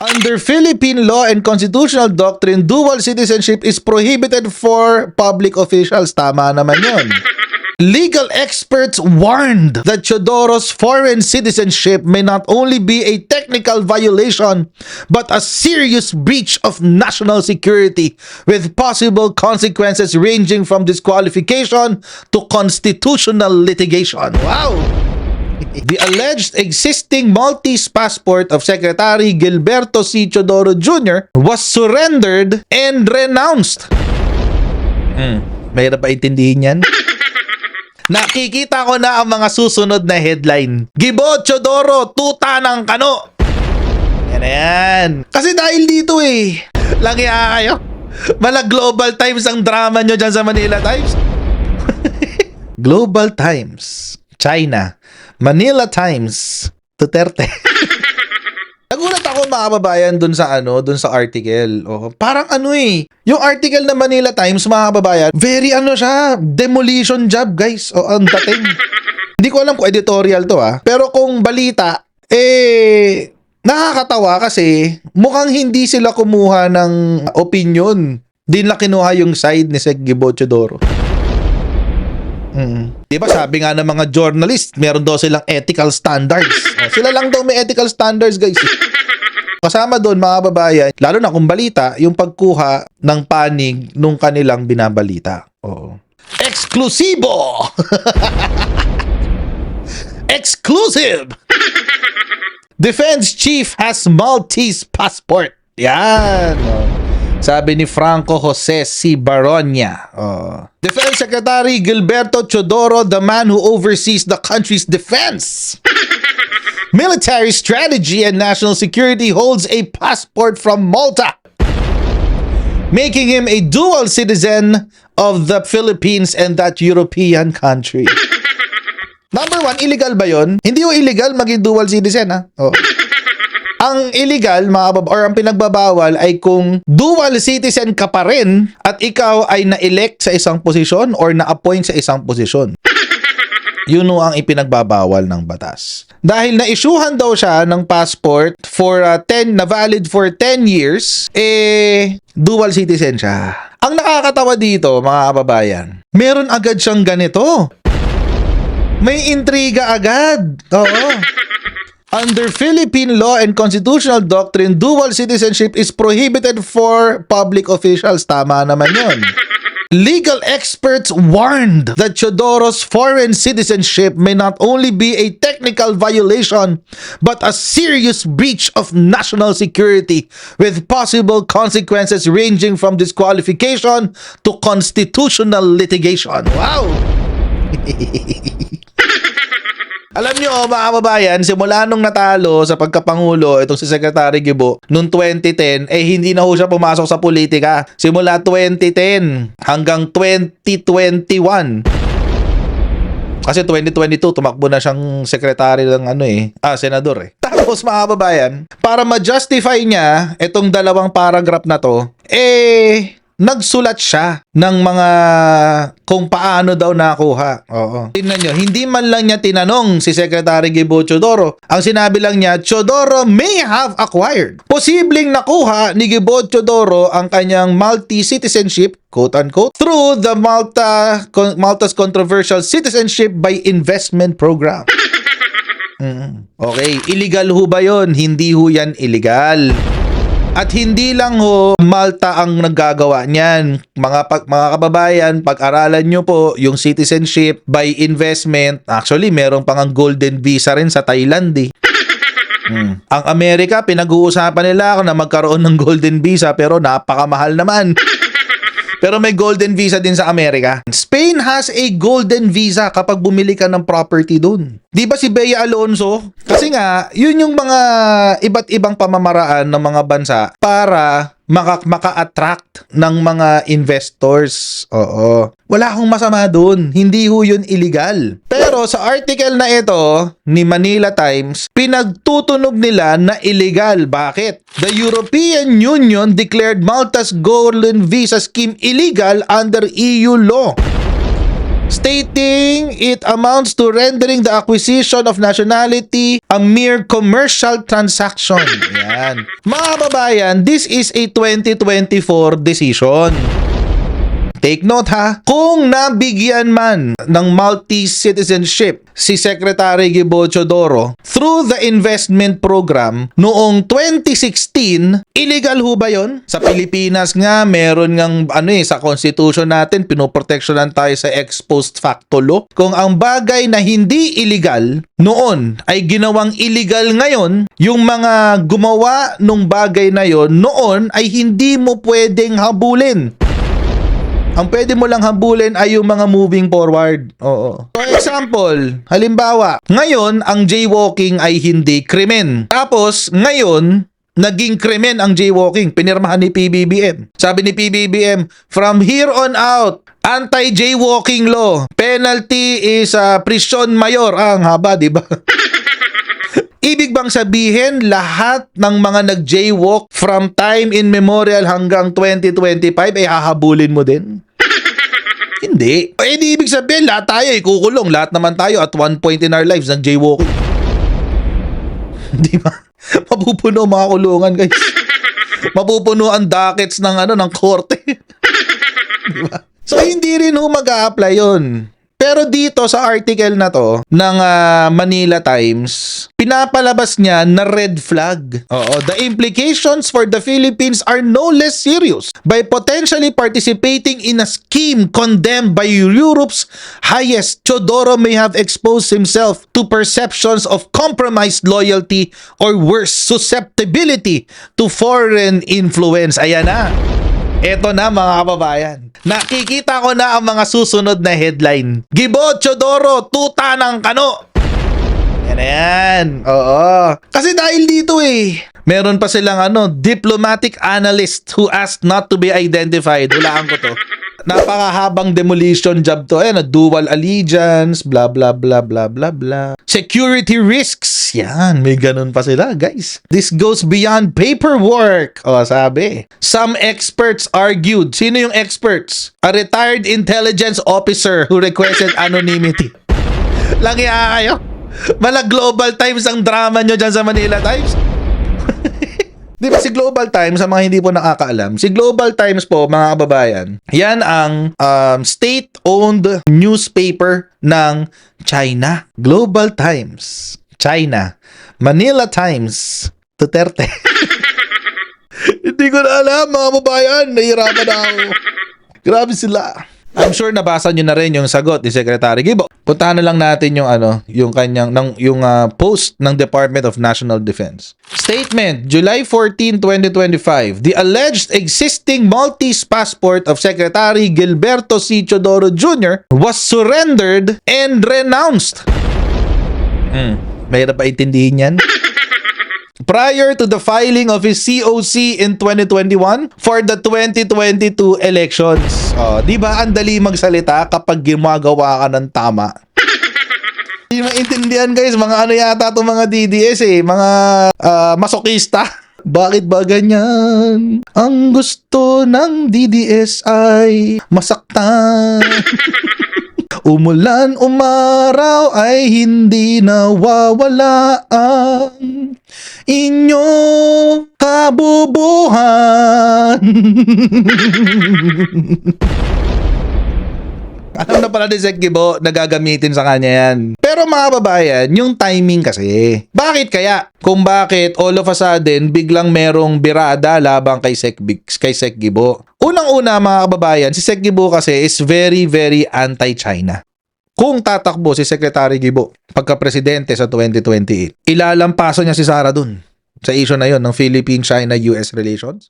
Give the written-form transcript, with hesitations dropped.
Under Philippine law and constitutional doctrine, dual citizenship is prohibited for public officials. Tama naman yun. Legal experts warned that Teodoro's foreign citizenship may not only be a technical violation, but a serious breach of national security with possible consequences ranging from disqualification to constitutional litigation. Wow! The alleged existing Maltese passport of Secretary Gilberto C. Teodoro Jr. was surrendered and renounced. Mahirap ba intindihin yan? Nakikita ko na ang mga susunod na headline. Gibo Teodoro, tuta ng kano. Yan na yan. Kasi dahil dito langya kayo. Mala Global Times ang drama nyo dyan sa Manila Times. Global Times, China, Manila Times, Duterte. Nagulat ako mga kababayan dun sa article. Parang yung article na Manila Times mga kababayan, very siya, demolition job guys. Ang dating. Hindi ko alam kung editorial to pero kung balita, nakakatawa kasi mukhang hindi sila kumuha ng opinion. Di na kinuha yung side ni Sec Gibo Teodoro. Diba sabi nga ng mga journalist, meron daw silang ethical standards. Sila lang daw may ethical standards guys. Kasama doon mga babayan, lalo na kung balita, yung pagkuha ng panig nung kanilang binabalita. Eksklusibo! Exclusive! Defense chief has Maltese passport. Yan. Sabi ni Franco Jose C. Baronia. Defense Secretary Gilberto Teodoro, the man who oversees the country's defense, military strategy, and national security, holds a passport from Malta, making him a dual citizen of the Philippines and that European country. Number one, illegal ba yun? Hindi yung illegal maging dual citizen Ang illegal, or ang pinagbabawal ay kung dual citizen ka pa rin at ikaw ay na-elect sa isang posisyon or na-appoint sa isang posisyon. Yun ang ipinagbabawal ng batas. Dahil na-issuehan daw siya ng passport for na valid for 10 years, dual citizen siya. Ang nakakatawa dito, mga kababayan, meron agad siyang ganito. May intriga agad. Under Philippine law and constitutional doctrine, dual citizenship is prohibited for public officials. Tama naman yun. Legal experts warned that Teodoro's foreign citizenship may not only be a technical violation, but a serious breach of national security with possible consequences ranging from disqualification to constitutional litigation. Wow! Alam nyo mga kababayan, simula nung natalo sa pagkapangulo itong si Secretary Gibo noong 2010, hindi na ho siya pumasok sa politika. Simula 2010 hanggang 2021. Kasi 2022 tumakbo na siyang secretary ng senador Tapos mga kababayan, para ma-justify niya itong dalawang paragraph na to, nagsulat siya ng mga kung paano daw nakuha. Tingnan nyo, hindi man lang niya tinanong si Secretary Gibo Teodoro. Ang sinabi lang niya, Teodoro may have acquired. Posibleng nakuha ni Gibo Teodoro ang kanyang Maltese citizenship, quote-unquote, through the Malta's controversial citizenship by investment program. Okay, illegal ho ba yun? Hindi ho yan illegal. At hindi lang Malta ang naggagawa niyan. Mga kababayan, pag-aralan nyo po yung citizenship by investment. Actually, meron pang ang golden visa rin sa Thailand Ang Amerika, pinag-uusapan nila na magkaroon ng golden visa pero napakamahal naman. Pero may golden visa din sa Amerika. Spain has a golden visa kapag bumili ka ng property dun. Di ba si Bea Alonso? Kasi nga, yun yung mga iba't ibang pamamaraan ng mga bansa para maka-attract ng mga investors. Wala akong masama dun. Hindi ho yun illegal. Pero sa article na ito ni Manila Times, pinagtutunog nila na illegal. Bakit? The European Union declared Malta's golden visa scheme illegal under EU law. stating it amounts to rendering the acquisition of nationality a mere commercial transaction. Yan. Mga kababayan, this is a 2024 decision. Take note ha, kung nabigyan man ng Maltese citizenship si Secretary Gibo Teodoro through the investment program noong 2016, illegal ho ba yun? Sa Pilipinas nga, meron ngang sa constitution natin, pinoproteksyonan tayo sa ex post facto law. Kung ang bagay na hindi illegal noon ay ginawang illegal ngayon, yung mga gumawa nung bagay na yon noon ay hindi mo pwedeng habulin. Ang pwede mo lang habulin ay yung mga moving forward. Oo. For example, halimbawa, ngayon ang jaywalking ay hindi krimen. Tapos, ngayon, naging krimen ang jaywalking. Pinirmahan ni PBBM. Sabi ni PBBM, from here on out, anti-jaywalking law. Penalty is prison mayor. Ang haba, di ba? Ibig bang sabihin lahat ng mga nag-jaywalk from time immemorial hanggang 2025 ay hahabulin mo din? Hindi. Hindi ibig sabihin lahat tayo ikukulong. Lahat naman tayo at one point in our lives nag-jaywalking. Di ba? Mapupuno mga kulungan, guys. Mapupuno ang dockets ng korte. Di ba? So hindi rin mag-a-apply yun. Pero dito sa article na to ng Manila Times, pinapalabas niya na red flag. Oo, the implications for the Philippines are no less serious. By potentially participating in a scheme condemned by Europe's highest, Teodoro may have exposed himself to perceptions of compromised loyalty or worse, susceptibility to foreign influence. Ayan na. Eto na mga kababayan. Nakikita ko na ang mga susunod na headline. Gibo Teodoro, tuta ng kano. Yan na yan. Oo. Kasi dahil dito meron pa silang diplomatic analyst who asked not to be identified. Hulaan ko to. Napakahabang demolition job to. Dual allegiance, blah, blah, blah, blah, blah, blah. Security risks. Yan, may ganun pa sila, guys. This goes beyond paperwork. O, sabi. Some experts argued. Sino yung experts? A retired intelligence officer who requested anonymity. Langya kayo. Mala Global Times ang drama nyo dyan sa Manila Times. Di ba si Global Times, sa mga hindi po nakakaalam, si Global Times po, mga kababayan, yan ang state-owned newspaper ng China. Global Times, China. Manila Times, Duterte. Hindi ko na alam, mga kababayan. Nahihirapan na ako. Grabe sila. I'm sure nabasa nyo na rin yung sagot ni Secretary Gibo. Puntahan na lang natin yung yung kanyang post ng Department of National Defense. Statement, July 14, 2025. The alleged existing Maltese passport of Secretary Gilberto C. Teodoro Jr. was surrendered and renounced. Mahirap pa intindihin yan. Prior to the filing of his COC in 2021 for the 2022 elections. Di ba ang dali magsalita kapag gumagawa ka ng tama? Hindi maintindihan, guys, mga yata itong mga DDS mga masokista. Bakit ba ganyan? Ang gusto ng DDS ay masaktan. Umulan, umaraw ay hindi nawawala ang inyong kabubuhan. Alam na pala ni Sec Gibo na gagamitin sa kanya yan. Pero mga babayan, yung timing kasi. Bakit kaya? Kung bakit all of a sudden biglang merong birada labang kay Sec Gibo. Unang-una mga kababayan, si Sec Gibo kasi is very, very anti-China. Kung tatakbo si Secretary Gibo pagka-presidente sa 2028, ilalampaso niya si Sara dun sa issue na yon ng Philippine-China-US relations.